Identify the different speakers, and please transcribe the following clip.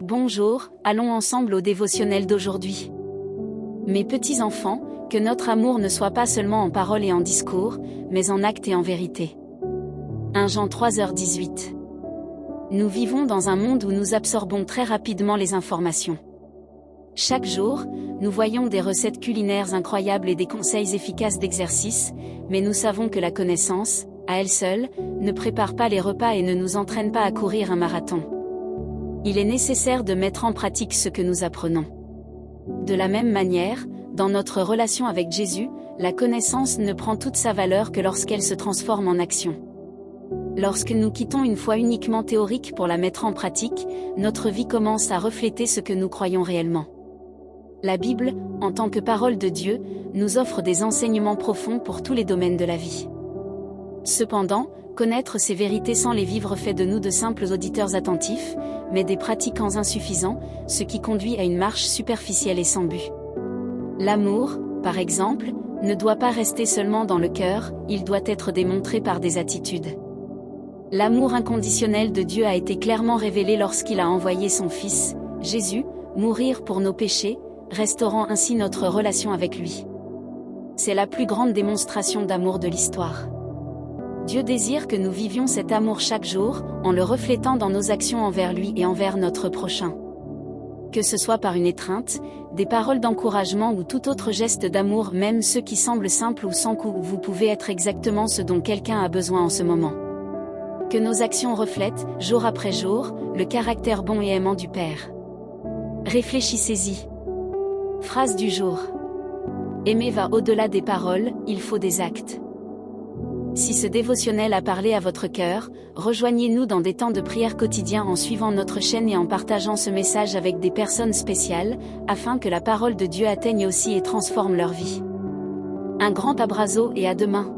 Speaker 1: Bonjour, allons ensemble au dévotionnel d'aujourd'hui. Mes petits enfants, que notre amour ne soit pas seulement en parole et en discours, mais en acte et en vérité. 1 Jean 3h18. Nous vivons dans un monde où nous absorbons très rapidement les informations. Chaque jour, nous voyons des recettes culinaires incroyables et des conseils efficaces d'exercice, mais nous savons que la connaissance, à elle seule, ne prépare pas les repas et ne nous entraîne pas à courir un marathon. Il est nécessaire de mettre en pratique ce que nous apprenons. De la même manière, dans notre relation avec Jésus, la connaissance ne prend toute sa valeur que lorsqu'elle se transforme en action. Lorsque nous quittons une foi uniquement théorique pour la mettre en pratique, notre vie commence à refléter ce que nous croyons réellement. La Bible, en tant que parole de Dieu, nous offre des enseignements profonds pour tous les domaines de la vie. Cependant, connaître ces vérités sans les vivre fait de nous de simples auditeurs attentifs, mais des pratiquants insuffisants, ce qui conduit à une marche superficielle et sans but. L'amour, par exemple, ne doit pas rester seulement dans le cœur, il doit être démontré par des attitudes. L'amour inconditionnel de Dieu a été clairement révélé lorsqu'il a envoyé son Fils, Jésus, mourir pour nos péchés, restaurant ainsi notre relation avec lui. C'est la plus grande démonstration d'amour de l'histoire. Dieu désire que nous vivions cet amour chaque jour, en le reflétant dans nos actions envers lui et envers notre prochain. Que ce soit par une étreinte, des paroles d'encouragement ou tout autre geste d'amour, même ceux qui semblent simples ou sans coût, vous pouvez être exactement ce dont quelqu'un a besoin en ce moment. Que nos actions reflètent, jour après jour, le caractère bon et aimant du Père. Réfléchissez-y. Phrase du jour. Aimer va au-delà des paroles, il faut des actes. Si ce dévotionnel a parlé à votre cœur, rejoignez-nous dans des temps de prière quotidiens en suivant notre chaîne et en partageant ce message avec des personnes spéciales, afin que la parole de Dieu atteigne aussi et transforme leur vie. Un grand abrazo et à demain.